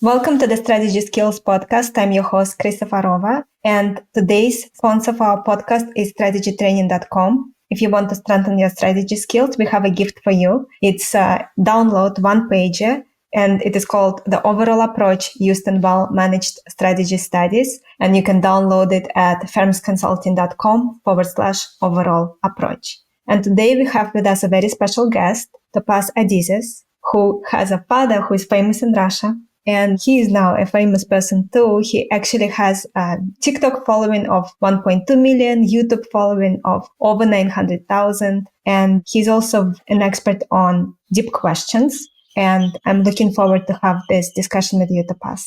Welcome to the Strategy Skills Podcast. I'm your host, Kristofarova, and today's sponsor for our podcast is strategytraining.com. If you want to strengthen your strategy skills, we have a gift for you. It's a download one-pager, and it is called The Overall Approach Used in Well-Managed Strategy Studies, and you can download it at firmsconsulting.com/overall approach. And today we have with us a very special guest, Topaz Adizes, who has a father who is famous in Russia. And he is now a famous person too. He actually has a TikTok following of 1.2 million, YouTube following of over 900,000. And he's also an expert on deep questions. And I'm looking forward to have this discussion with you, Topaz.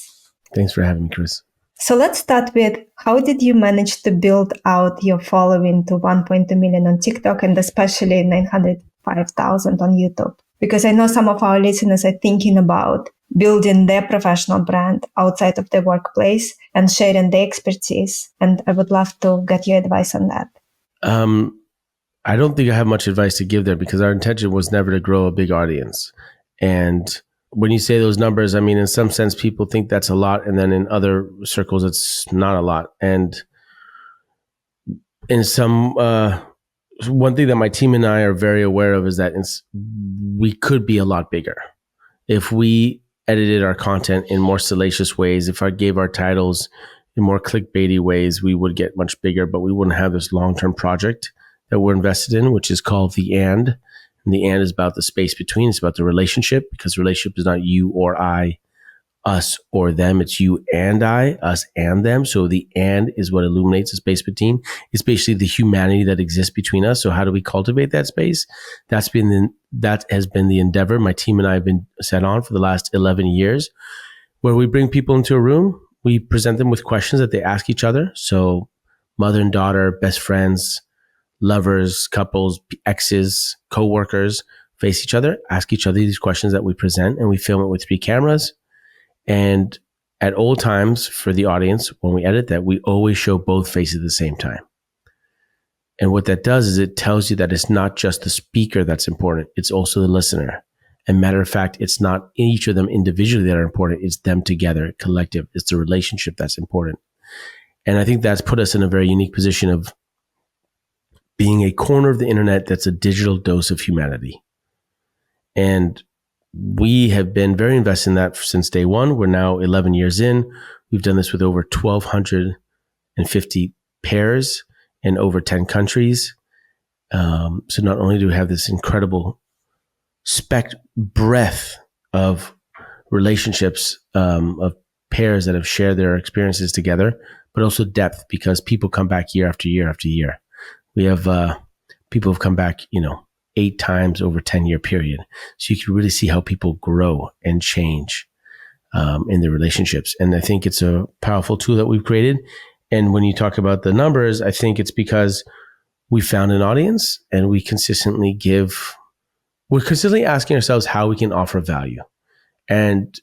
Thanks for having me, Chris. So let's start with, how did you manage to build out your following to 1.2 million on TikTok and especially 905,000 on YouTube? Because I know some of our listeners are thinking about building their professional brand outside of their workplace and sharing their expertise. And I would love to get your advice on that. I don't think I have much advice to give there because our intention was never to grow a big audience. And when you say those numbers, I mean, in some sense, people think that's a lot. And then in other circles, it's not a lot. And in some, one thing that my team and I are very aware of is that we could be a lot bigger. If we edited our content in more salacious ways, if I gave our titles in more clickbaity ways, we would get much bigger, but we wouldn't have this long-term project that we're invested in, which is called the And. And the And is about the space between. It's about the relationship, because the relationship is not you or I, us or them. It's you and I, us and them. So the And is what illuminates the space between. It's basically the humanity that exists between us. So how do we cultivate that space? That has been the endeavor my team and I have been set on for the last 11 years, where we bring people into a room. We present them with questions that they ask each other. So mother and daughter, best friends, lovers, couples, exes, coworkers face each other, ask each other these questions that we present, and we film it with 3 cameras. And at all times for the audience, when we edit that, we always show both faces at the same time. And what that does is it tells you that it's not just the speaker that's important, it's also the listener. And matter of fact, it's not each of them individually that are important, it's them together, collective. It's the relationship that's important. And I think that's put us in a very unique position of being a corner of the internet that's a digital dose of humanity. And we have been very invested in that since day one. We're now 11 years in. We've done this with over 1,250 pairs in over 10 countries. So not only do we have this incredible breadth of relationships, of pairs that have shared their experiences together, but also depth, because people come back year after year after year. We have people have come back, 8 times over a 10-year period. So you can really see how people grow and change in their relationships. And I think it's a powerful tool that we've created. And when you talk about the numbers, I think it's because we found an audience and we're consistently asking ourselves how we can offer value. And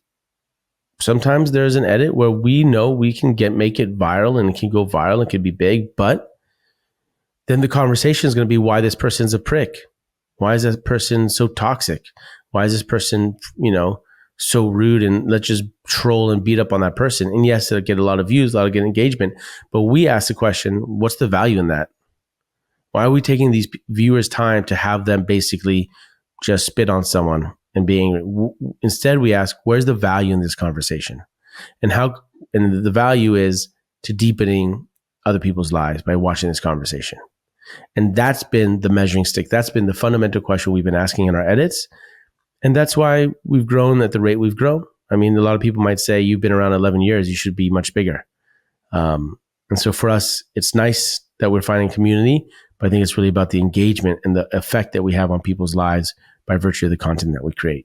sometimes there's an edit where we know we can make it viral, and it can go viral, it could be big, but then the conversation is going to be why this person's a prick. Why is that person so toxic? Why is this person, so rude? And let's just troll and beat up on that person. And yes, it'll get a lot of views, a lot of good engagement. But we ask the question, what's the value in that? Why are we taking these viewers' time to have them basically just spit on someone and instead we ask, where's the value in this conversation? And the value is to deepening other people's lives by watching this conversation. And that's been the measuring stick. That's been the fundamental question we've been asking in our edits. And that's why we've grown at the rate we've grown. I mean, a lot of people might say, you've been around 11 years, you should be much bigger. And so for us, it's nice that we're finding community, but I think it's really about the engagement and the effect that we have on people's lives by virtue of the content that we create.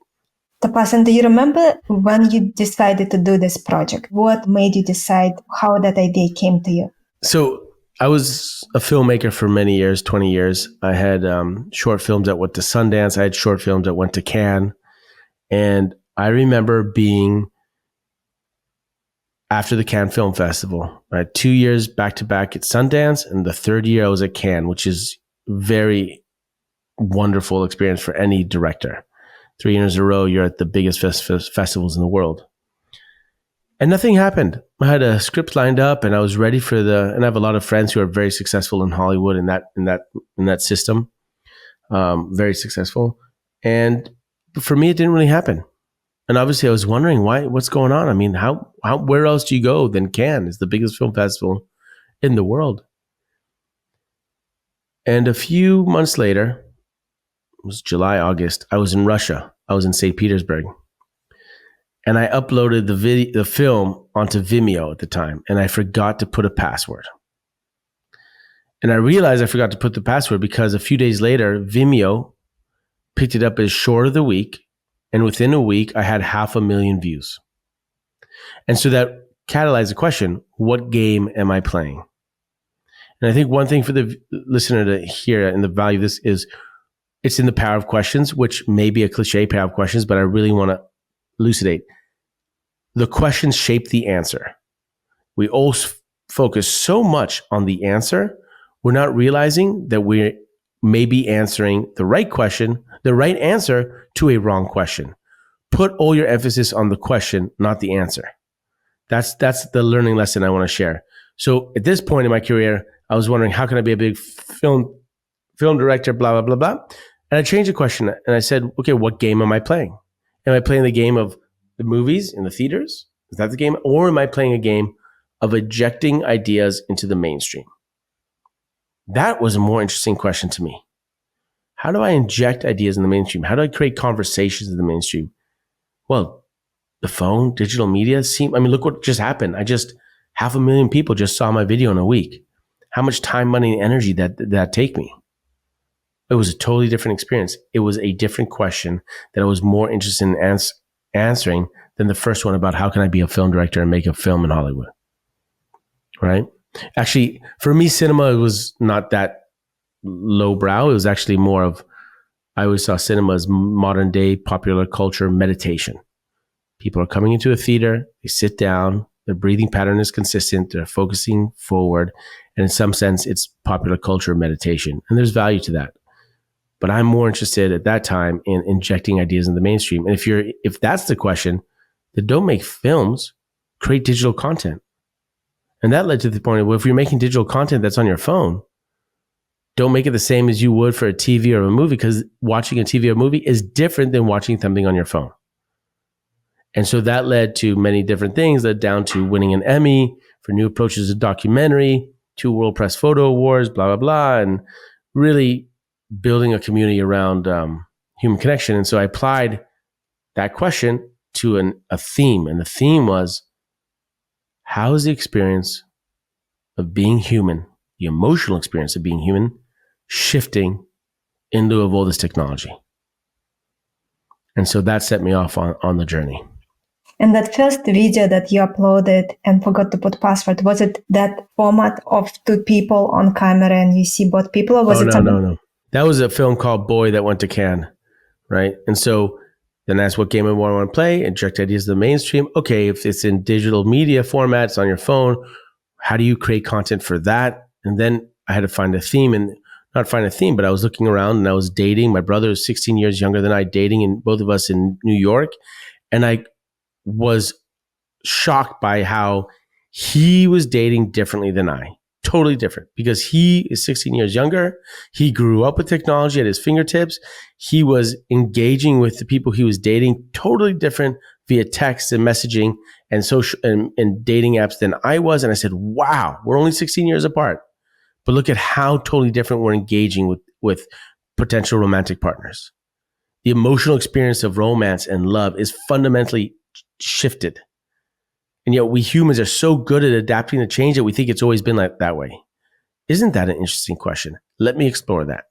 Topaz, and do you remember when you decided to do this project? What made you decide, how that idea came to you? So I was a filmmaker for many years, 20 years. I had short films that went to Sundance. I had short films that went to Cannes. And I remember being after the Cannes Film Festival, right? 2 years back to back at Sundance. And the third year I was at Cannes, which is very wonderful experience for any director. 3 years in a row, you're at the biggest festivals in the world. And nothing happened. I had a script lined up, and I was ready for and I have a lot of friends who are very successful in Hollywood in that system, very successful. And for me, it didn't really happen. And obviously, I was wondering what's going on. I mean, where else do you go than Cannes? It's the biggest film festival in the world. And a few months later, it was July, August, I was in Russia. I was in St. Petersburg. And I uploaded the film onto Vimeo at the time, and I forgot to put a password. And I realized I forgot to put the password because a few days later, Vimeo picked it up as short of the week, and within a week, I had 500,000 views. And so that catalyzed the question, what game am I playing? And I think one thing for the listener to hear and the value of this is it's in the power of questions, which may be a cliche, power of questions, but I really want to elucidate. The questions shape the answer. We all focus so much on the answer, we're not realizing that we may be answering the right question, the right answer to a wrong question. Put all your emphasis on the question, not the answer. That's the learning lesson I want to share. So at this point in my career, I was wondering, how can I be a big film director, blah, blah, blah, blah. And I changed the question and I said, okay, what game am I playing? Am I playing the game of the movies in the theaters? Is that the game? Or am I playing a game of ejecting ideas into the mainstream? That was a more interesting question to me. How do I inject ideas in the mainstream? How do I create conversations in the mainstream? Well, the phone, digital media look what just happened. 500,000 people just saw my video in a week. How much time, money, and energy that take me? It was a totally different experience. It was a different question that I was more interested in answering than the first one about how can I be a film director and make a film in Hollywood, right? Actually, for me, cinema was not that lowbrow. It was actually more of, I always saw cinema as modern day popular culture meditation. People are coming into a theater, they sit down, their breathing pattern is consistent, they're focusing forward, and in some sense, it's popular culture meditation. And there's value to that. But I'm more interested at that time in injecting ideas in the mainstream. And if that's the question, then don't make films, create digital content. And that led to the point of, well, if you're making digital content that's on your phone, don't make it the same as you would for a TV or a movie, because watching a TV or a movie is different than watching something on your phone. And so that led to many different things, led down to winning an Emmy for new approaches to documentary, 2 World Press Photo Awards, blah, blah, blah, and really building a community around human connection. And so I applied that question to a theme. And the theme was, how is the experience of being human, the emotional experience of being human, shifting in lieu of all this technology? And so that set me off on the journey. And that first video that you uploaded and forgot to put password, was it that format of 2 people on camera and you see both people, or was it something? No. That was a film called Boy that went to Cannes, right? And so then that's what game I want to play, inject ideas to the mainstream. Okay, if it's in digital media formats on your phone, how do you create content for that? And then I had to find a theme, and not find a theme, but I was looking around and I was dating. My brother is 16 years younger than I, dating, and both of us in New York. And I was shocked by how he was dating differently than I. Totally different, because he is 16 years younger. He grew up with technology at his fingertips. He was engaging with the people he was dating totally different via text and messaging and social and dating apps than I was. And I said, wow, we're only 16 years apart, but look at how totally different we're engaging with potential romantic partners. The emotional experience of romance and love is fundamentally shifted. And yet we humans are so good at adapting to change that we think it's always been like that way. Isn't that an interesting question? Let me explore that.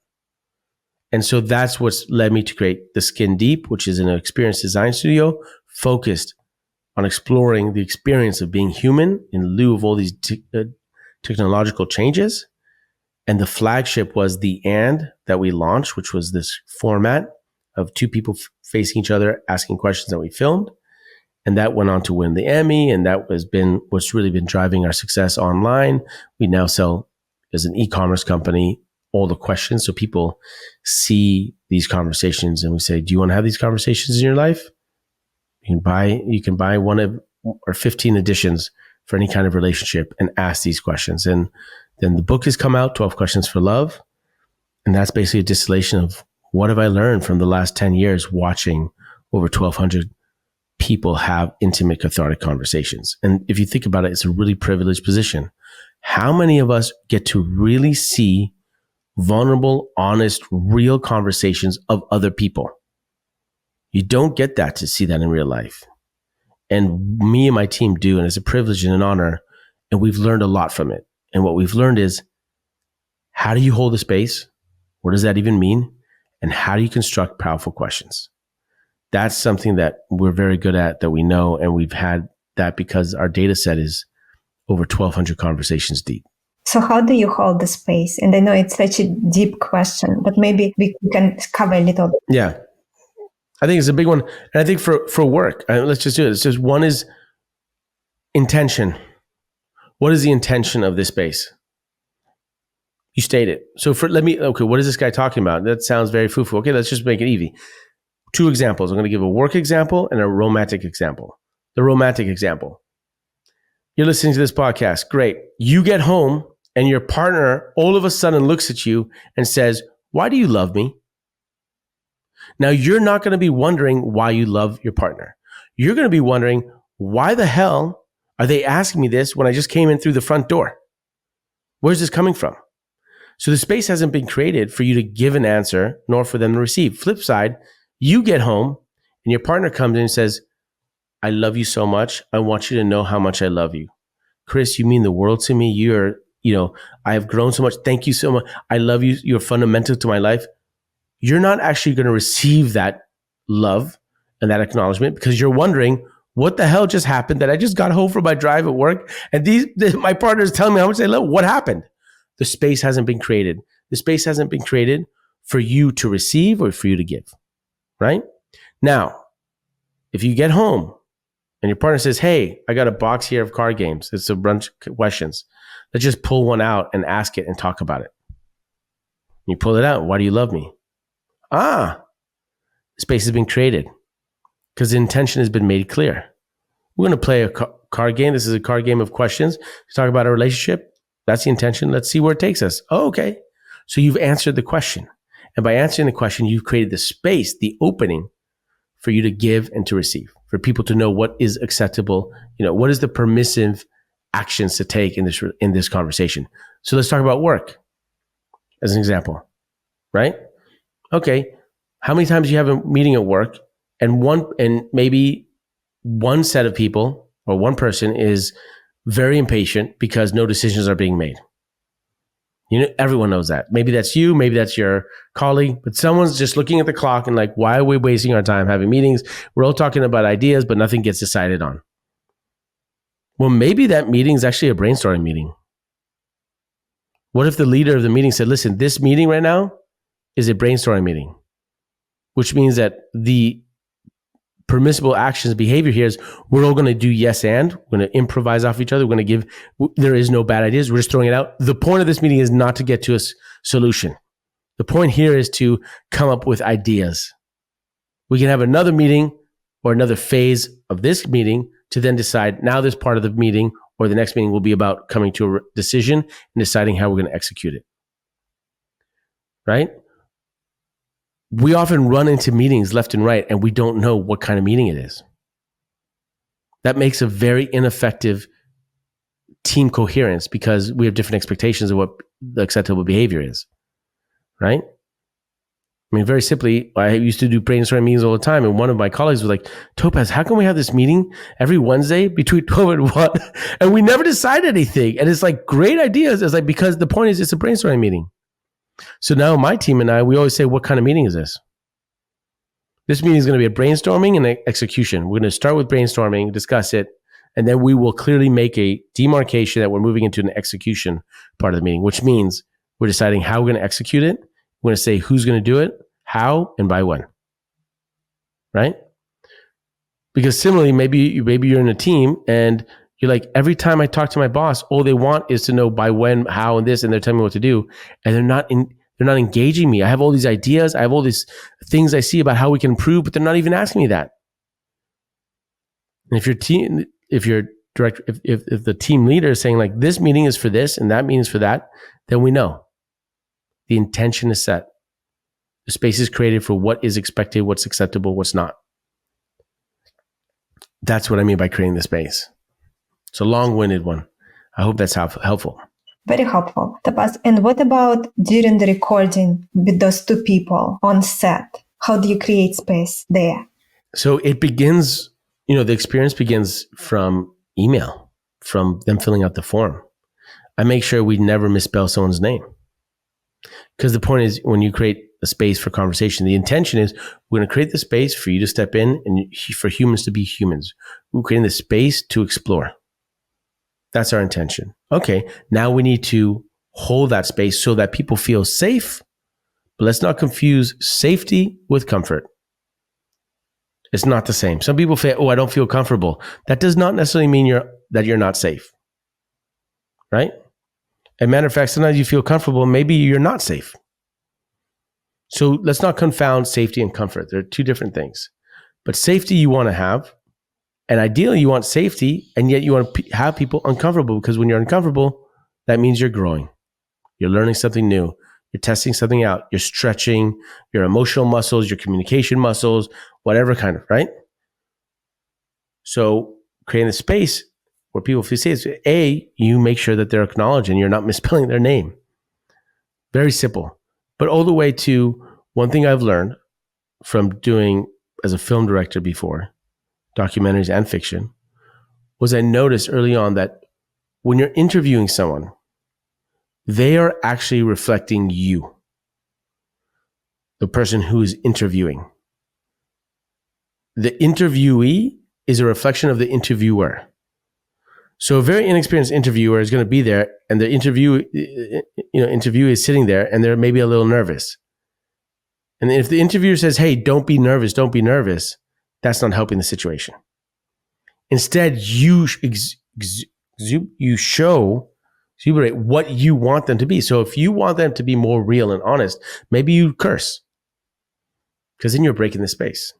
And so that's what's led me to create The Skin Deep, which is an experience design studio focused on exploring the experience of being human in lieu of all these technological changes. And the flagship was The And that we launched, which was this format of 2 people facing each other, asking questions that we filmed. And that went on to win the Emmy. And that has been what's really been driving our success online. We now sell, as an e-commerce company, all the questions. So people see these conversations and we say, do you want to have these conversations in your life? You can buy one of or 15 editions for any kind of relationship and ask these questions. And then the book has come out, 12 Questions for Love. And that's basically a distillation of what have I learned from the last 10 years watching over 1,200 people have intimate, cathartic conversations. And if you think about it, it's a really privileged position. How many of us get to really see vulnerable, honest, real conversations of other people? You don't get that to see that in real life. And me and my team do, and it's a privilege and an honor, and we've learned a lot from it. And what we've learned is, how do you hold a space? What does that even mean? And how do you construct powerful questions? That's something that we're very good at, that we know, and we've had that because our data set is over 1,200 conversations deep. So how do you hold the space? And I know it's such a deep question, but maybe we can cover a little bit. Yeah. I think it's a big one. And I think for work, let's just do it. It's just one is intention. What is the intention of this space? You state it. So what is this guy talking about? That sounds very foo-foo. Okay, let's just make it easy. 2 examples. I'm going to give a work example and a romantic example. The romantic example. You're listening to this podcast. Great. You get home and your partner all of a sudden looks at you and says, "Why do you love me?" Now, you're not going to be wondering why you love your partner. You're going to be wondering, why the hell are they asking me this when I just came in through the front door? Where's this coming from? So the space hasn't been created for you to give an answer, nor for them to receive. Flip side, you get home and your partner comes in and says, "I love you so much. I want you to know how much I love you. Chris, you mean the world to me. I have grown so much. Thank you so much. I love you. You're fundamental to my life." You're not actually going to receive that love and that acknowledgement because you're wondering, what the hell just happened that I just got home from my drive at work and my partner is telling me how much they love. What happened? The space hasn't been created. The space hasn't been created for you to receive or for you to give, right? Now, if you get home and your partner says, "Hey, I got a box here of card games. It's a bunch of questions. Let's just pull one out and ask it and talk about it." You pull it out. "Why do you love me?" The space has been created because the intention has been made clear. We're going to play a card game. This is a card game of questions. Talk about a relationship. That's the intention. Let's see where it takes us. Oh, okay. So you've answered the question. And by answering the question, you've created the space, the opening for you to give and to receive, for people to know what is acceptable, what is the permissive actions to take in this conversation. So let's talk about work as an example, right? Okay. How many times do you have a meeting at work and maybe one set of people or one person is very impatient because no decisions are being made? Everyone knows that. Maybe that's you, maybe that's your colleague, but someone's just looking at the clock and like, why are we wasting our time having meetings? We're all talking about ideas, but nothing gets decided on. Well, maybe that meeting is actually a brainstorming meeting. What if the leader of the meeting said, "Listen, this meeting right now is a brainstorming meeting," which means that the permissible actions, behavior here is we're all going to do yes and. We're going to improvise off each other. We're going to there is no bad ideas. We're just throwing it out. The point of this meeting is not to get to a solution. The point here is to come up with ideas. We can have another meeting or another phase of this meeting to then decide now this part of the meeting or the next meeting will be about coming to a decision and deciding how we're going to execute it. Right? We often run into meetings left and right and we don't know what kind of meeting it is. That makes a very ineffective team coherence because we have different expectations of what the acceptable behavior is, right? I mean, very simply, I used to do brainstorming meetings all the time and one of my colleagues was like, "Topaz, how can we have this meeting every Wednesday between 12 and 1? And we never decide anything." And it's like, great ideas. It's like, because the point is it's a brainstorming meeting. So now my team and I, we always say, what kind of meeting is this? This meeting is going to be a brainstorming and execution. We're going to start with brainstorming, discuss it, and then we will clearly make a demarcation that we're moving into an execution part of the meeting, which means we're deciding how we're going to execute it. We're going to say who's going to do it, how, and by when, right? Because similarly, maybe you're in a team and you're like, every time I talk to my boss, all they want is to know by when, how, and this, and they're telling me what to do. And they're not engaging me. I have all these ideas. I have all these things I see about how we can improve, but they're not even asking me that. And if if you're direct, if the team leader is saying like this meeting is for this and that meeting is for that, then we know the intention is set. The space is created for what is expected, what's acceptable, what's not. That's what I mean by creating the space. It's a long-winded one. I hope that's helpful. Very helpful. Topaz, and what about during the recording with those two people on set? How do you create space there? So it begins, the experience begins from email, from them filling out the form. I make sure we never misspell someone's name. Because the point is, when you create a space for conversation, the intention is we're going to create the space for you to step in and for humans to be humans. We're creating the space to explore. That's our intention. Okay, now we need to hold that space so that people feel safe, but let's not confuse safety with comfort. It's not the same. Some people say, I don't feel comfortable. That does not necessarily mean that you're not safe, right? As a matter of fact, sometimes you feel comfortable, maybe you're not safe. So let's not confound safety and comfort. They're two different things. But safety you want to have, and ideally you want safety, and yet you want to have people uncomfortable, because when you're uncomfortable, that means you're growing. You're learning something new. You're testing something out. You're stretching your emotional muscles, your communication muscles, whatever kind of, right? So creating a space where people feel safe, you make sure that they're acknowledged and you're not misspelling their name. Very simple. But all the way to one thing I've learned from doing as a film director before, documentaries and fiction, was I noticed early on that when you're interviewing someone, they are actually reflecting you, the person who is interviewing. The interviewee is a reflection of the interviewer. So a very inexperienced interviewer is going to be there, and the interviewee is sitting there, and they're maybe a little nervous. And if the interviewer says, "Hey, don't be nervous," that's not helping the situation. Instead, you exuberate what you want them to be. So if you want them to be more real and honest, maybe you curse, because then you're breaking the space.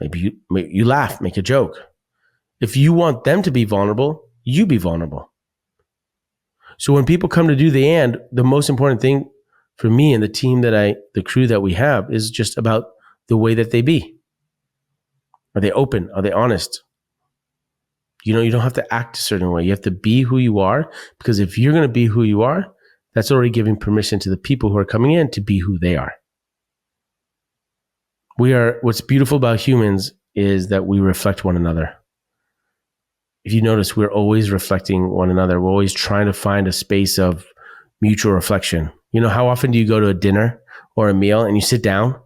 Maybe you laugh, make a joke. If you want them to be vulnerable, you be vulnerable. So when people come to do the most important thing for me and the team the crew that we have is just about the way that they be. Are they open? Are they honest? You don't have to act a certain way. You have to be who you are, because if you're going to be who you are, that's already giving permission to the people who are coming in to be who they are. What's beautiful about humans is that we reflect one another. If you notice, we're always reflecting one another. We're always trying to find a space of mutual reflection. How often do you go to a dinner or a meal and you sit down?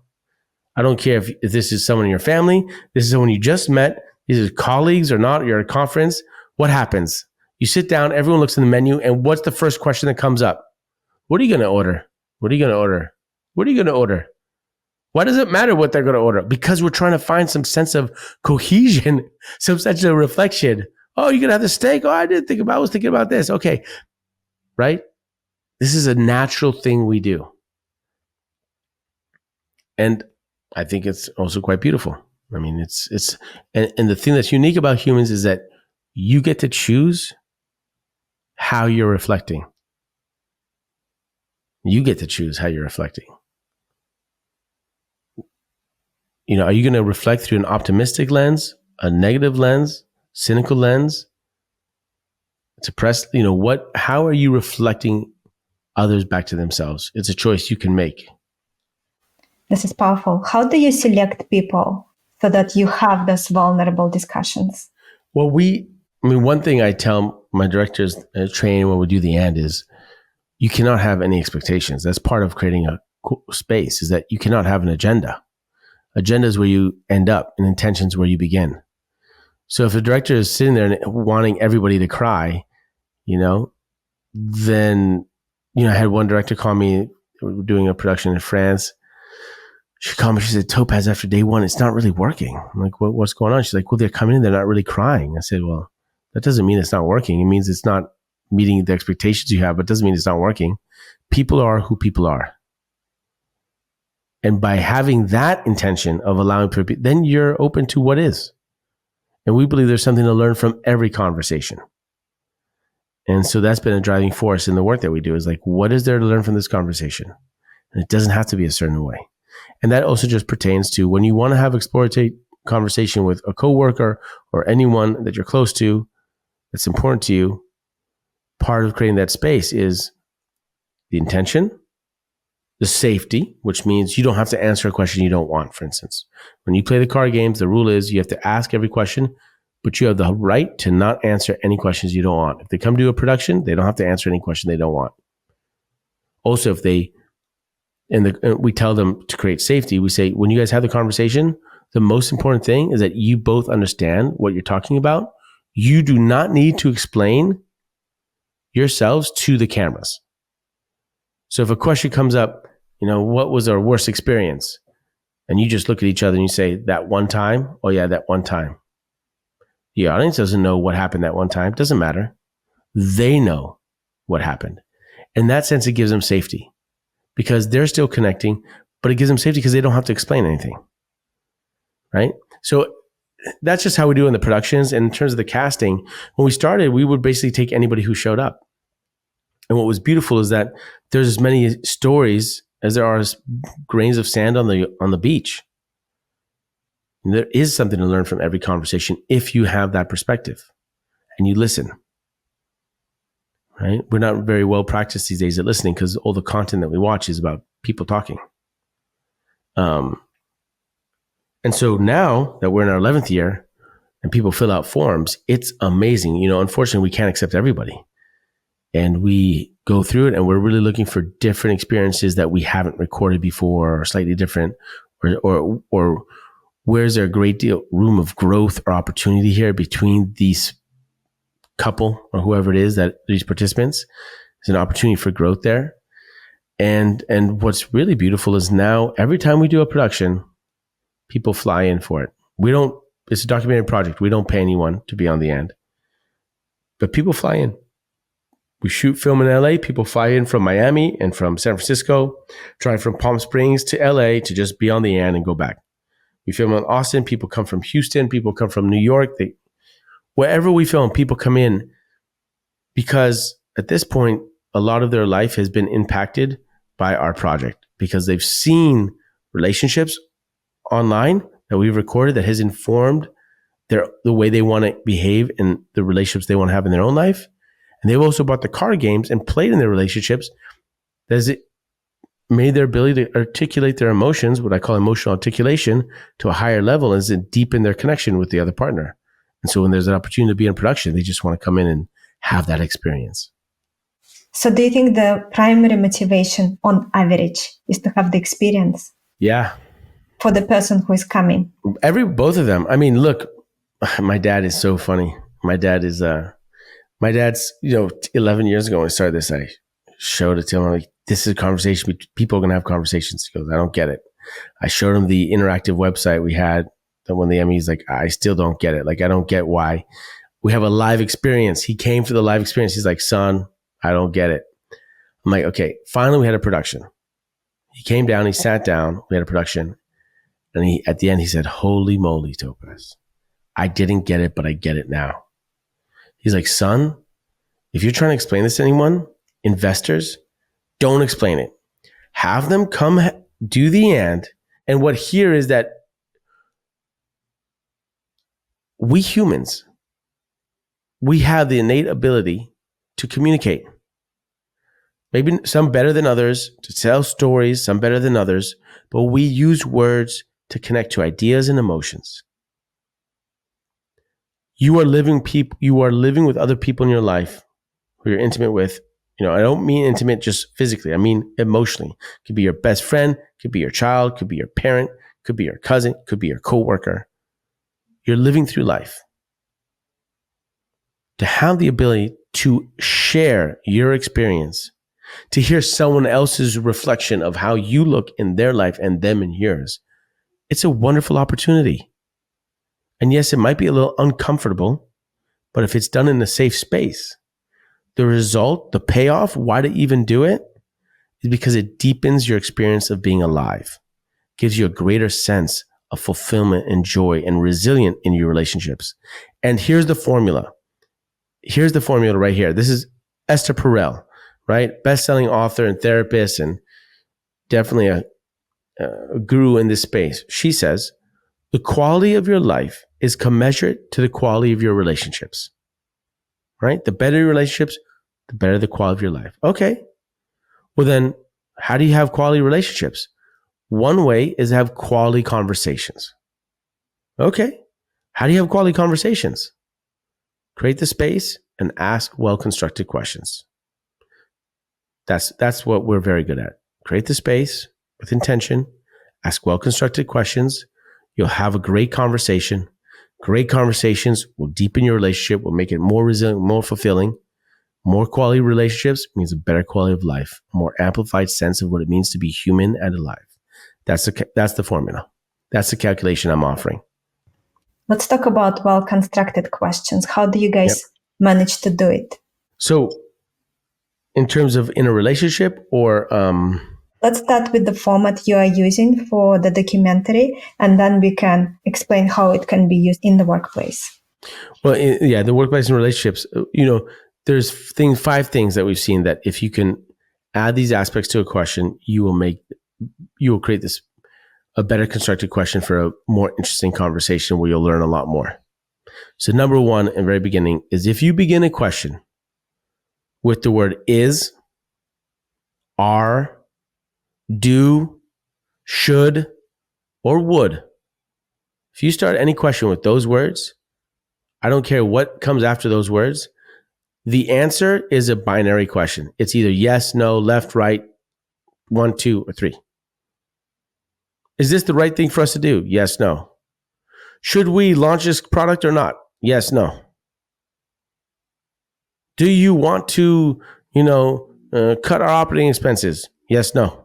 I don't care if this is someone in your family, this is someone you just met, these are colleagues or not, you're at a conference. What happens? You sit down, everyone looks in the menu, and what's the first question that comes up? What are you going to order? What are you going to order? What are you going to order? Why does it matter what they're going to order? Because we're trying to find some sense of cohesion, some sense of reflection. Oh, you're going to have the steak? Oh, I was thinking about this. Okay. Right? This is a natural thing we do. And I think it's also quite beautiful. I mean, and the thing that's unique about humans is that you get to choose how you're reflecting. You get to choose how you're reflecting. Are you going to reflect through an optimistic lens, a negative lens, cynical lens, suppressed? How are you reflecting others back to themselves? It's a choice you can make. This is powerful. How do you select people so that you have those vulnerable discussions? Well, one thing I tell my directors training when we do the end is you cannot have any expectations. That's part of creating a space, is that you cannot have an agenda. Agenda is where you end up, and intention is where you begin. So if a director is sitting there and wanting everybody to cry, then, I had one director call me, we were doing a production in France. She called me, she said, "Topaz, after day one, it's not really working." I'm like, what's going on? She's like, "Well, they're coming in, they're not really crying." I said, "Well, that doesn't mean it's not working. It means it's not meeting the expectations you have, but it doesn't mean it's not working. People are who people are. And by having that intention of allowing people, then you're open to what is. And we believe there's something to learn from every conversation. And so that's been a driving force in the work that we do, is like, what is there to learn from this conversation? And it doesn't have to be a certain way. And that also just pertains to when you want to have exploratory conversation with a coworker or anyone that you're close to that's important to you. Part of creating that space is the intention, the safety, which means you don't have to answer a question you don't want. For instance, when you play the card games, the rule is you have to ask every question, but you have the right to not answer any questions you don't want. If they come to a production, they don't have to answer any question they don't want. Also, if they, we tell them to create safety, we say, when you guys have the conversation, the most important thing is that you both understand what you're talking about. You do not need to explain yourselves to the cameras. So if a question comes up, what was our worst experience? And you just look at each other and you say, that one time? Oh yeah, that one time. The audience doesn't know what happened that one time. It doesn't matter. They know what happened. In that sense, it gives them safety because they're still connecting, but it gives them safety because they don't have to explain anything. Right? So that's just how we do in the productions. And in terms of the casting, when we started, we would basically take anybody who showed up. And what was beautiful is that there's as many stories as there are grains of sand on the beach. And there is something to learn from every conversation if you have that perspective and you listen. Right? We're not very well practiced these days at listening because all the content that we watch is about people talking. And so now that we're in our 11th year and people fill out forms, it's amazing. Unfortunately, we can't accept everybody. And we go through it and we're really looking for different experiences that we haven't recorded before or slightly different or where's there a great deal room of growth or opportunity here between these couple or whoever it is that these participants. There's an opportunity for growth there. And what's really beautiful is now every time we do a production, people fly in for it. It's a documentary project. We don't pay anyone to be on the end, but people fly in. We shoot film in LA. People fly in from Miami and from San Francisco, drive from Palm Springs to LA to just be on the end and go back. We film in Austin. People come from Houston. People come from New York. Wherever we film, people come in because at this point, a lot of their life has been impacted by our project because they've seen relationships online that we've recorded that has informed the way they want to behave and the relationships they want to have in their own life. And they've also bought the card games and played in their relationships. Has it made their ability to articulate their emotions, what I call emotional articulation, to a higher level, as it deepen their connection with the other partner. And so when there's an opportunity to be in production, they just want to come in and have that experience. So do you think the primary motivation on average is to have the experience? Yeah. For the person who is coming? Both of them. I mean, look, my dad is so funny. My dad's 11 years ago when I started this, I showed it to him. I'm like, this is a conversation. People are going to have conversations. He goes, I don't get it. I showed him the interactive website we had that won the Emmy. He's like, I still don't get it. Like, I don't get why we have a live experience. He came for the live experience. He's like, son, I don't get it. I'm like, okay, finally we had a production. He came down, he sat down, we had a production. And at the end, he said, holy moly, Topaz. I didn't get it, but I get it now. He's like, son, if you're trying to explain this to anyone, investors, don't explain it. Have them come do the end. And what here is that we humans, we have the innate ability to communicate. Maybe some better than others, to tell stories, some better than others, but we use words to connect to ideas and emotions. You are living with other people in your life who you're intimate with. I don't mean intimate just physically. I mean emotionally. It could be your best friend, could be your child, could be your parent, could be your cousin, could be your coworker. You're living through life. To have the ability to share your experience, to hear someone else's reflection of how you look in their life and them in yours, it's a wonderful opportunity. And yes, it might be a little uncomfortable, but if it's done in a safe space, the result, the payoff, why to even do it, is because it deepens your experience of being alive, gives you a greater sense of fulfillment and joy and resilient in your relationships. And here's the formula. Here's the formula right here. This is Esther Perel, right? Best-selling author and therapist, and definitely a guru in this space. She says, the quality of your life is commensurate to the quality of your relationships, right? The better your relationships, the better the quality of your life. Okay. Well, then how do you have quality relationships? One way is to have quality conversations. Okay. How do you have quality conversations? Create the space and ask well-constructed questions. That's what we're very good at. Create the space with intention, ask well-constructed questions. You'll have a great conversation. Great conversations will deepen your relationship, will make it more resilient, more fulfilling. More quality relationships means a better quality of life, a more amplified sense of what it means to be human and alive. That's the formula. That's the calculation I'm offering. Let's talk about well-constructed questions. How do you guys manage to do it? So in terms of in a relationship or... Let's start with the format you are using for the documentary, and then we can explain how it can be used in the workplace. Well, the workplace and relationships, there's 5 things that we've seen that if you can add these aspects to a question, you will create a better constructed question for a more interesting conversation where you'll learn a lot more. So number 1 in the very beginning is if you begin a question with the word is, are, do, should, or would. If you start any question with those words, I don't care what comes after those words, the answer is a binary question. It's either yes, no, left, right, 1, 2, or 3. Is this the right thing for us to do? Yes, no. Should we launch this product or not? Yes, no. Do you want to, cut our operating expenses? Yes, no.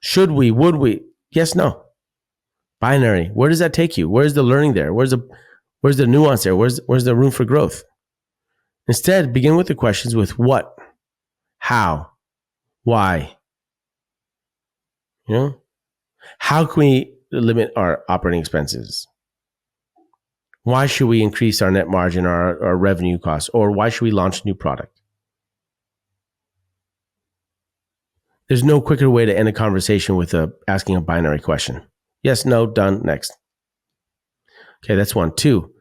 Should we? Would we? Yes, no. Binary. Where does that take you? Where's the learning there? Where's the nuance there? Where's the room for growth? Instead, begin with the questions with what, how, why. How can we limit our operating expenses? Why should we increase our net margin, our revenue costs, or why should we launch a new product? There's no quicker way to end a conversation with asking a binary question. Yes, no, done, next. Okay, that's 1. 2,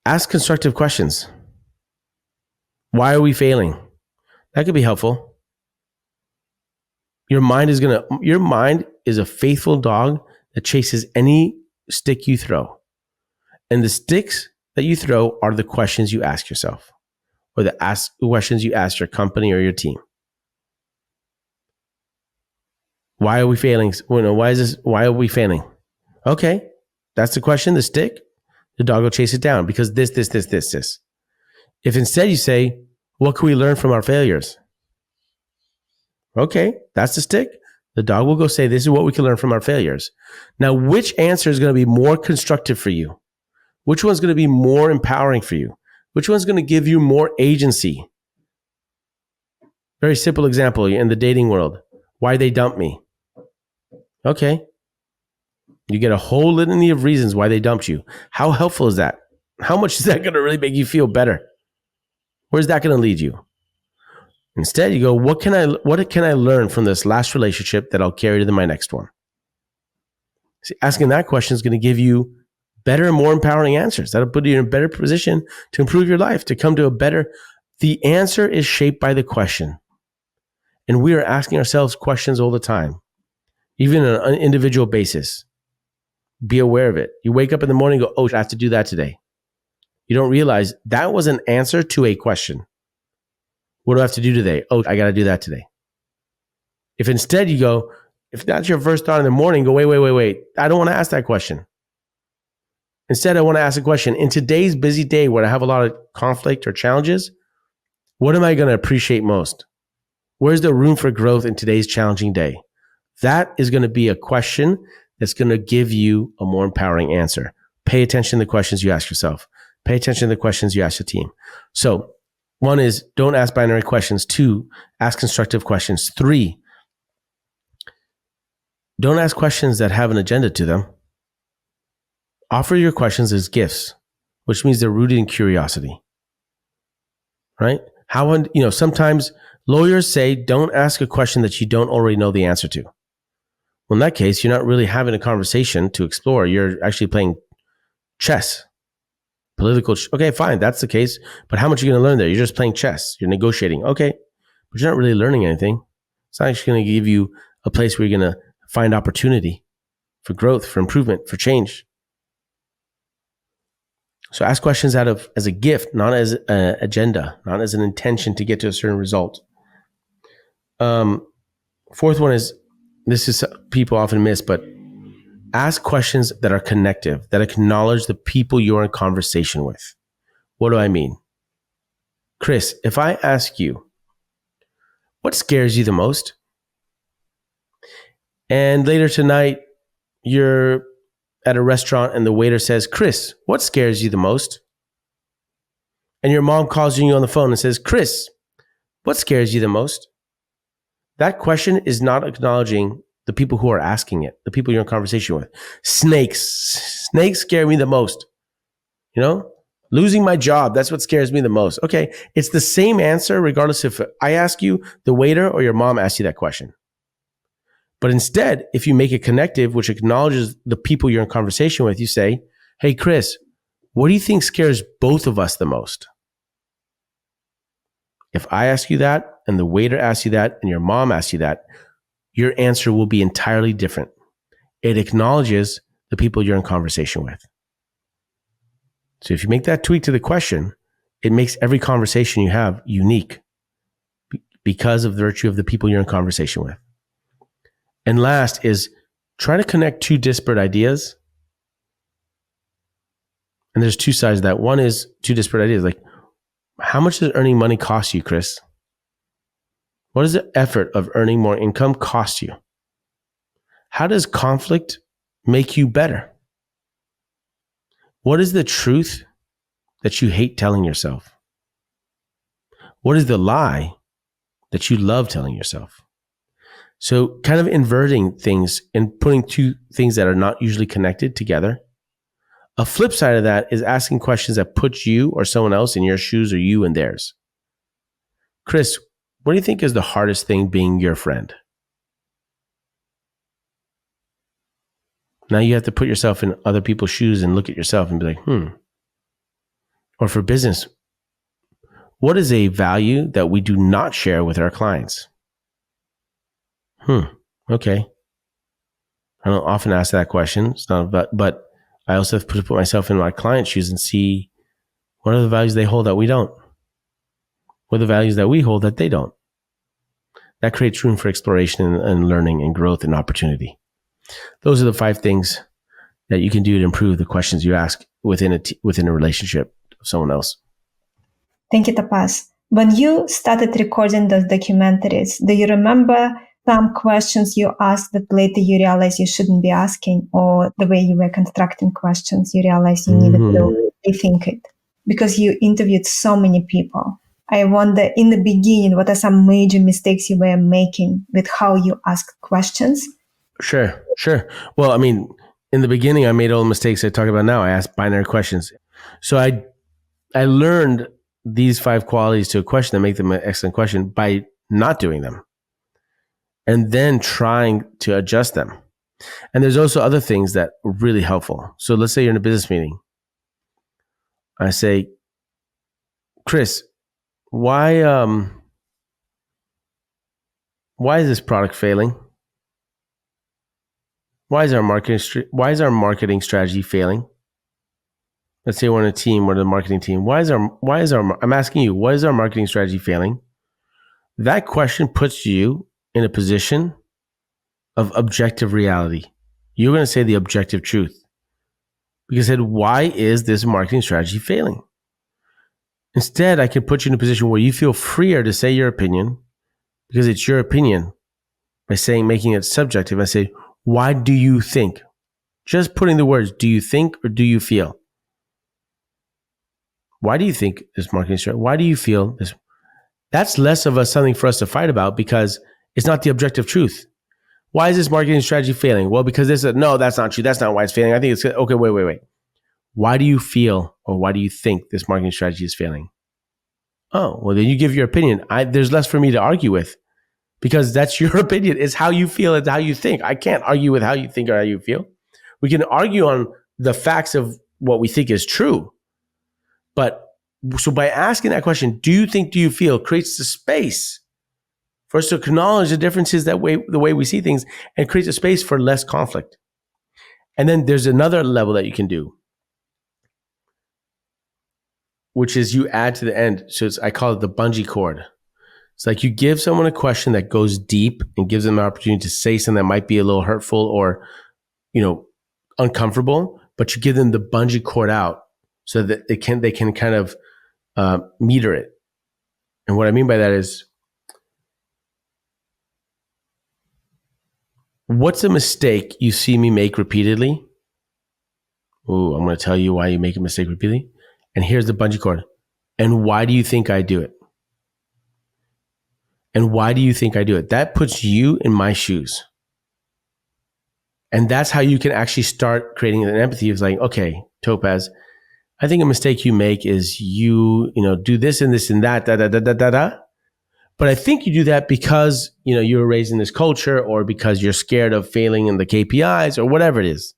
ask constructive questions. Why are we failing? That could be helpful. Your mind is a faithful dog that chases any stick you throw. And the sticks that you throw are the questions you ask yourself, or the questions you ask your company or your team. Why are we failing? Why are we failing? Okay, that's the question, the stick. The dog will chase it down because this. If instead you say, what can we learn from our failures? Okay, that's the stick. The dog will go say, this is what we can learn from our failures. Now, which answer is going to be more constructive for you? Which one's going to be more empowering for you? Which one's going to give you more agency? Very simple example in the dating world. Why they dumped me? Okay. You get a whole litany of reasons why they dumped you. How helpful is that? How much is that going to really make you feel better? Where's that going to lead you? Instead, you go, what can I learn from this last relationship that I'll carry to my next one? See, asking that question is going to give you better and more empowering answers. That'll put you in a better position to improve your life, to come to a better. The answer is shaped by the question. And we are asking ourselves questions all the time, even on an individual basis. Be aware of it. You wake up in the morning and go, oh, I have to do that today. You don't realize that was an answer to a question. What do I have to do today? Oh, I got to do that today. If instead you go, if that's your first thought in the morning, go, wait. I don't want to ask that question. Instead, I want to ask a question. In today's busy day where I have a lot of conflict or challenges, what am I going to appreciate most? Where's the room for growth in today's challenging day? That is going to be a question that's going to give you a more empowering answer. Pay attention to the questions you ask yourself. Pay attention to the questions you ask your team. So 1 is don't ask binary questions. 2, ask constructive questions. 3, Don't ask questions that have an agenda to them. Offer your questions as gifts, which means they're rooted in curiosity, right? Sometimes lawyers say, don't ask a question that you don't already know the answer to. Well, in that case, you're not really having a conversation to explore. You're actually playing chess. Okay, fine, that's the case. But how much are you going to learn there? You're just playing chess. You're negotiating. Okay, but you're not really learning anything. It's not actually going to give you a place where you're going to find opportunity for growth, for improvement, for change. So ask questions as a gift, not as an agenda, not as an intention to get to a certain result. Fourth one is, this is people often miss, but ask questions that are connective, that acknowledge the people you're in conversation with. What do I mean? Chris, if I ask you, what scares you the most? And later tonight, you're at a restaurant and the waiter says, Chris, what scares you the most? And your mom calls you on the phone and says, Chris, what scares you the most? That question is not acknowledging the people who are asking it, the people you're in conversation with. Snakes scare me the most. Losing my job, that's what scares me the most. Okay, it's the same answer regardless if I ask you, the waiter, or your mom asks you that question. But instead, if you make it connective, which acknowledges the people you're in conversation with, you say, hey, Chris, what do you think scares both of us the most? If I ask you that, and the waiter asks you that, and your mom asks you that, your answer will be entirely different. It acknowledges the people you're in conversation with. So if you make that tweak to the question, it makes every conversation you have unique because of the virtue of the people you're in conversation with. And last is, try to connect two disparate ideas. And there's two sides of that. One is two disparate ideas. Like, how much does earning money cost you, Chris? What does the effort of earning more income cost you? How does conflict make you better? What is the truth that you hate telling yourself? What is the lie that you love telling yourself? So kind of inverting things and putting two things that are not usually connected together. A flip side of that is asking questions that put you or someone else in your shoes or you in theirs. Chris, what do you think is the hardest thing being your friend? Now you have to put yourself in other people's shoes and look at yourself and be like, Or for business, what is a value that we do not share with our clients? Okay. I don't often ask that question. It's not about, but I also have to put myself in my client's shoes and see what are the values they hold that we don't. What are the values that we hold that they don't? That creates room for exploration and learning and growth and opportunity. Those are the 5 things that you can do to improve the questions you ask within a relationship of someone else. Thank you, Topaz. When you started recording those documentaries, do you remember some questions you asked that later you realized you shouldn't be asking, or the way you were constructing questions, you realized you needed to rethink it? Because you interviewed so many people. I wonder, in the beginning, what are some major mistakes you were making with how you asked questions? Sure. Well, I mean, in the beginning, I made all the mistakes I talk about now. I asked binary questions. So I learned these 5 qualities to a question that make them an excellent question by not doing them and then trying to adjust them. And there's also other things that are really helpful. So let's say you're in a business meeting. I say, Chris, why is this product failing? Why is our marketing strategy failing? Let's say we're in a team, we're the marketing team. I'm asking you, why is our marketing strategy failing? That question puts you in a position of objective reality. You're going to say the objective truth. Because I said, why is this marketing strategy failing? Instead, I can put you in a position where you feel freer to say your opinion because it's your opinion. By making it subjective, I say, why do you think? Just putting the words, do you think or do you feel? Why do you think this marketing strategy? Why do you feel this? That's less of something for us to fight about because it's not the objective truth. Why is this marketing strategy failing? Well, because no, that's not true. That's not why it's failing. I think it's okay. Wait. Why do you feel or why do you think this marketing strategy is failing? Oh, well, then you give your opinion. There's less for me to argue with because that's your opinion. It's how you feel. It's how you think. I can't argue with how you think or how you feel. We can argue on the facts of what we think is true. But so by asking that question, do you feel, creates the space for us to acknowledge the differences the way we see things and creates a space for less conflict. And then there's another level that you can do, which is you add to the end. So I call it the bungee cord. It's like you give someone a question that goes deep and gives them an opportunity to say something that might be a little hurtful or, uncomfortable, but you give them the bungee cord out so that they can kind of meter it. And what I mean by that is, what's a mistake you see me make repeatedly? Ooh, I'm going to tell you why you make a mistake repeatedly. And here's the bungee cord. And why do you think I do it? And why do you think I do it? That puts you in my shoes. And that's how you can actually start creating an empathy. It's like, okay, Topaz, I think a mistake you make is you do this and this and that, da. But I think you do that because, you were raised in this culture or because you're scared of failing in the KPIs or whatever it is.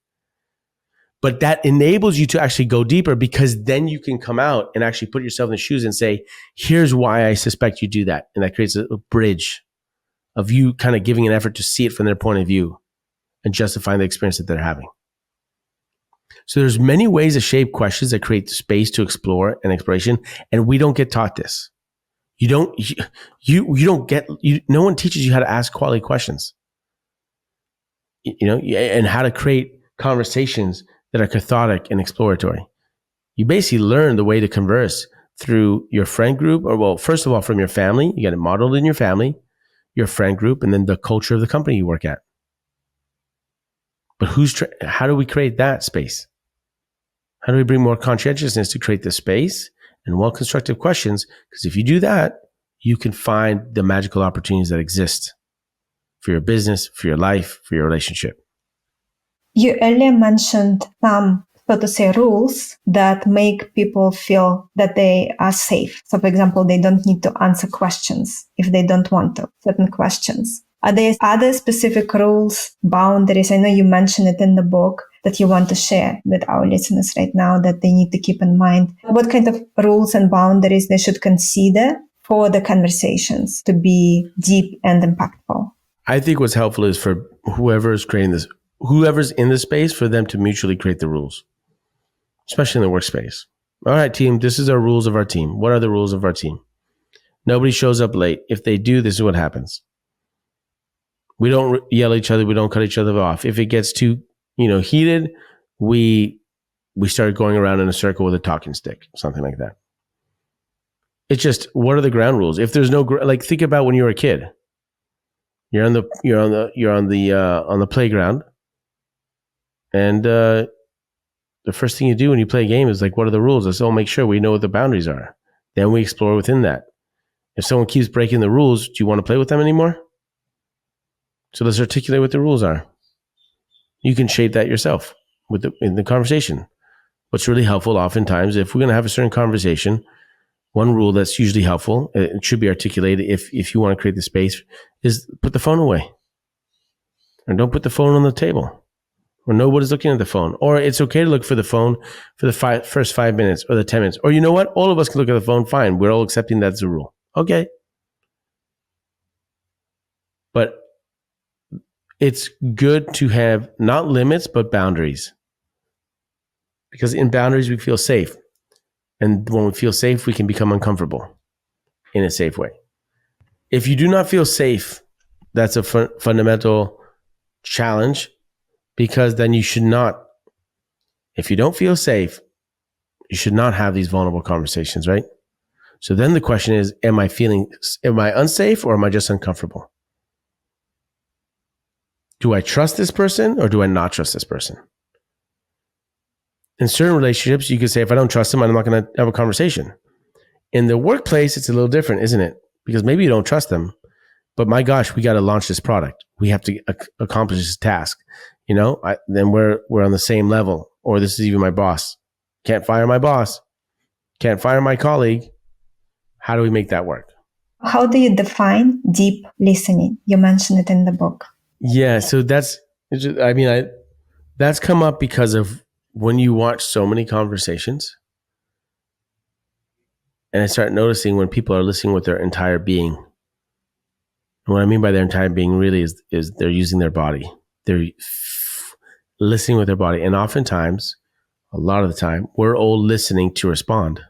But that enables you to actually go deeper because then you can come out and actually put yourself in the shoes and say, here's why I suspect you do that. And that creates a bridge of you kind of giving an effort to see it from their point of view and justifying the experience that they're having. So there's many ways to shape questions that create space to explore and exploration. And we don't get taught this. No one teaches you how to ask quality questions, and how to create conversations that are cathartic and exploratory. You basically learn the way to converse through your friend group, first of all, from your family. You get it modeled in your family, your friend group, and then the culture of the company you work at. But how do we create that space? How do we bring more conscientiousness to create the space and well-constructed questions? Because if you do that, you can find the magical opportunities that exist for your business, for your life, for your relationship. You earlier mentioned some, so to say, rules that make people feel that they are safe. So, for example, they don't need to answer questions if they don't want to, certain questions. Are there other specific rules, boundaries? I know you mentioned it in the book that you want to share with our listeners right now that they need to keep in mind. What kind of rules and boundaries they should consider for the conversations to be deep and impactful? I think what's helpful is for whoever's in the space, for them to mutually create the rules, especially in the workspace. All right, team, this is our rules of our team. What are the rules of our team? Nobody shows up late. If they do, this is what happens. We don't yell at each other. We don't cut each other off. If it gets too, heated, we start going around in a circle with a talking stick, something like that. It's just, what are the ground rules? If there's no, think about when you were a kid. You're on the playground, and the first thing you do when you play a game is like, what are the rules? Let's all make sure we know what the boundaries are. Then we explore within that. If someone keeps breaking the rules, do you want to play with them anymore? So let's articulate what the rules are. You can shape that yourself in the conversation. What's really helpful oftentimes, if we're going to have a certain conversation, one rule that's usually helpful, it should be articulated if you want to create the space, is put the phone away. And don't put the phone on the table where nobody's looking at the phone. Or it's okay to look for the phone for the first 5 minutes or the 10 minutes. Or you know what? All of us can look at the phone. Fine. We're all accepting that's the rule. Okay. But it's good to have not limits, but boundaries. Because in boundaries, we feel safe. And when we feel safe, we can become uncomfortable in a safe way. If you do not feel safe, that's a fundamental challenge, because then you should not, if you don't feel safe, you should not have these vulnerable conversations, right? So then the question is, am I unsafe or am I just uncomfortable? Do I trust this person or do I not trust this person? In certain relationships, you could say, if I don't trust them, I'm not going to have a conversation. In the workplace, it's a little different, isn't it? Because maybe you don't trust them, but my gosh, we got to launch this product. We have to accomplish this task. Then we're on the same level. Or this is even my boss. Can't fire my boss. Can't fire my colleague. How do we make that work? How do you define deep listening? You mentioned it in the book. Yeah, so that's come up because of when you watch so many conversations, and I start noticing when people are listening with their entire being. And what I mean by their entire being really is they're using their body. They're listening with their body. And oftentimes, a lot of the time, we're all listening to respond.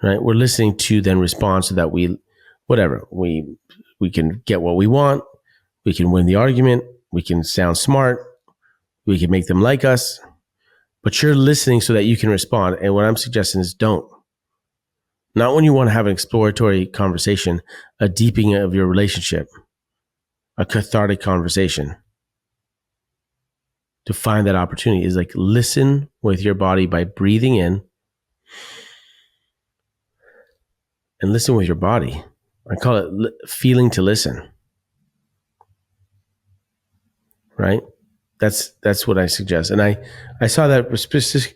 Right? We're listening to then respond so that we can get what we want. We can win the argument. We can sound smart. We can make them like us. But you're listening so that you can respond. And what I'm suggesting is don't. Not when you want to have an exploratory conversation, a deepening of your relationship, a cathartic conversation. To find that opportunity is like listen with your body by breathing in and listen with your body. I call it feeling to listen. Right? That's what I suggest. And I saw that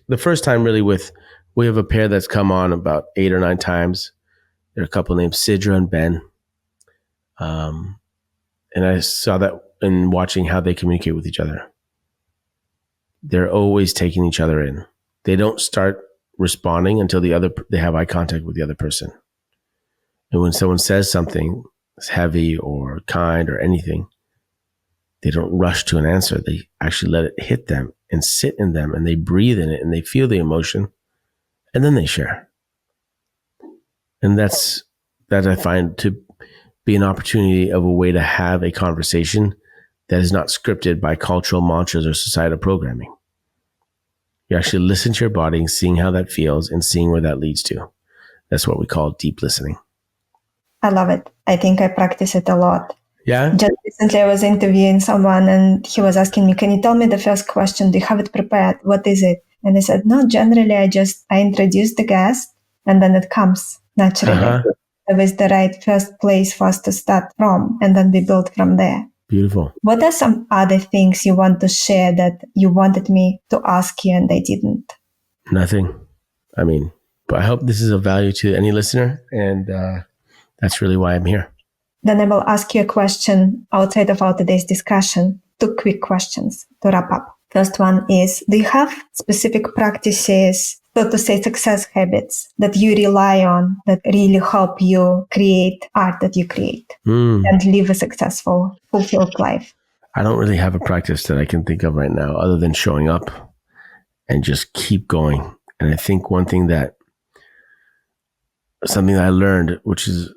the first time really we have a pair that's come on about 8 or 9 times. There are a couple named Sidra and Ben. And I saw that in watching how they communicate with each other. They're always taking each other in. They don't start responding until they have eye contact with the other person. And when someone says something that's heavy or kind or anything, they don't rush to an answer. They actually let it hit them and sit in them, and they breathe in it and they feel the emotion, and then they share. And that I find to be an opportunity of a way to have a conversation that is not scripted by cultural mantras or societal programming. You actually listen to your body and seeing how that feels and seeing where that leads to. That's what we call deep listening. I love it. I think I practice it a lot. Yeah? Just recently I was interviewing someone and he was asking me, can you tell me the first question? Do you have it prepared? What is it? And I said, no, generally I introduce the guest and then it comes naturally. Uh-huh. It was the right first place for us to start from, and then we build from there. Beautiful. What are some other things you want to share that you wanted me to ask you and I didn't? Nothing. But I hope this is of value to any listener, and that's really why I'm here. Then I will ask you a question outside of our today's discussion. 2 quick questions to wrap up. First one is, do you have specific practices, so to say success habits, that you rely on that really help you create art that you create and live a successful, fulfilled life? I don't really have a practice that I can think of right now other than showing up and just keep going. And I think something that I learned, which is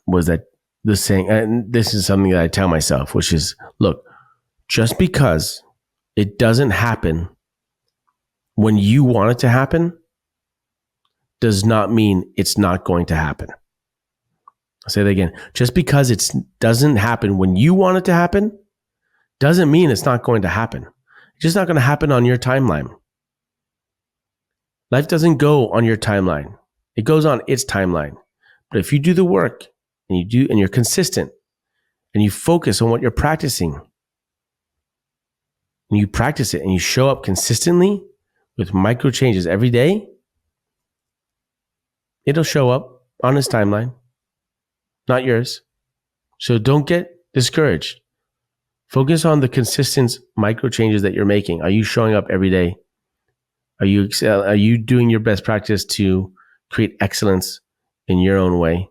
was that the saying, and this is something that I tell myself, which is, look, just because it doesn't happen when you want it to happen does not mean it's not going to happen. I'll say that again. Just because it doesn't happen when you want it to happen doesn't mean it's not going to happen. It's just not going to happen on your timeline. Life doesn't go on your timeline. It goes on its timeline. But if you do the work and you're consistent and you focus on what you're practicing, and you practice it and you show up consistently with micro changes every day, it'll show up on its timeline, not yours. So don't get discouraged. Focus on the consistent micro changes that you're making. Are you showing up every day? Are you doing your best practice to create excellence in your own way?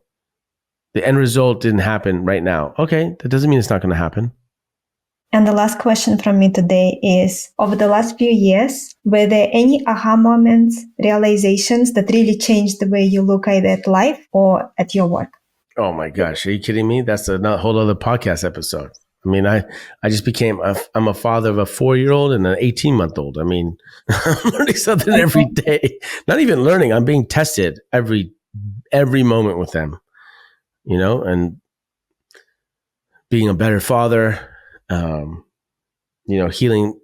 The end result didn't happen right now. Okay, that doesn't mean it's not going to happen. And the last question from me today is, over the last few years, were there any aha moments, realizations that really changed the way you look either at life or at your work? Oh my gosh, are you kidding me? That's a whole other podcast episode. I just I'm a father of a 4-year-old and an 18-month-old. I'm learning something every day. Not even learning, I'm being tested every moment with them, and being a better father, healing,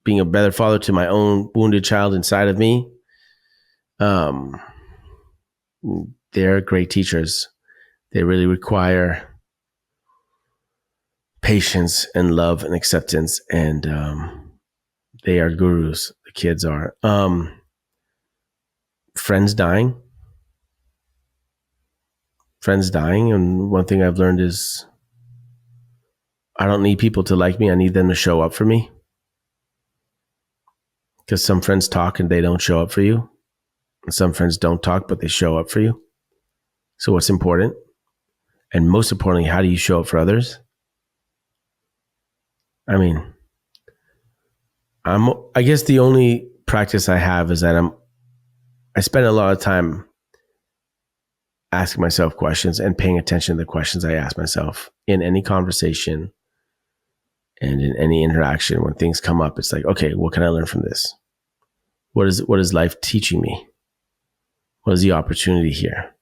being a better father to my own wounded child inside of me. They're great teachers. They really require patience and love and acceptance. And they are gurus. The kids are. Friends dying. And one thing I've learned is I don't need people to like me. I need them to show up for me. Because some friends talk and they don't show up for you. And some friends don't talk, but they show up for you. So what's important? And most importantly, how do you show up for others? I mean, I guess the only practice I have is that I spend a lot of time asking myself questions and paying attention to the questions I ask myself in any conversation and in any interaction. When things come up, it's like, okay, what can I learn from this? What is life teaching me? What is the opportunity here?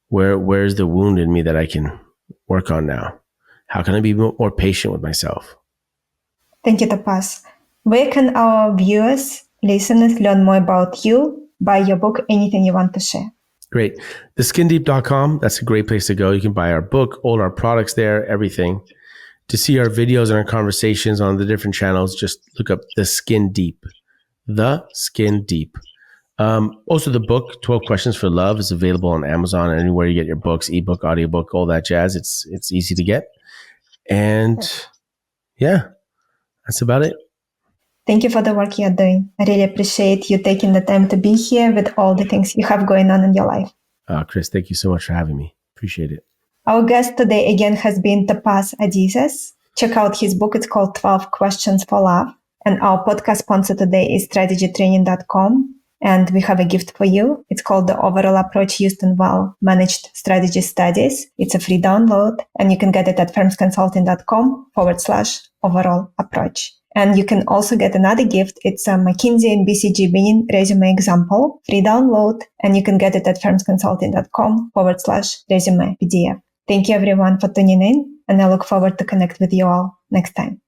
Where's the wound in me that I can work on now? How can I be more patient with myself? Thank you, Topaz. Where can our viewers, listeners learn more about you, buy your book, anything you want to share? Great. theskindeep.com. That's a great place to go. You can buy our book, all our products there, everything. To see our videos and our conversations on the different channels, just look up The Skin Deep. The Skin Deep. Also, the book, 12 Questions for Love, is available on Amazon and anywhere you get your books, ebook, audiobook, all that jazz. It's easy to get. And yeah, that's about it. Thank you for the work you're doing. I really appreciate you taking the time to be here with all the things you have going on in your life. Chris, thank you so much for having me. Appreciate it. Our guest today again has been Topaz Adizes. Check out his book. It's called 12 Questions for Love. And our podcast sponsor today is strategytraining.com. And we have a gift for you. It's called The Overall Approach Used in Well-Managed Strategy Studies. It's a free download, and you can get it at firmsconsulting.com/overall approach. And you can also get another gift. It's a McKinsey and BCG winning resume example, free download, and you can get it at firmsconsulting.com/resume PDF. Thank you everyone for tuning in, and I look forward to connect with you all next time.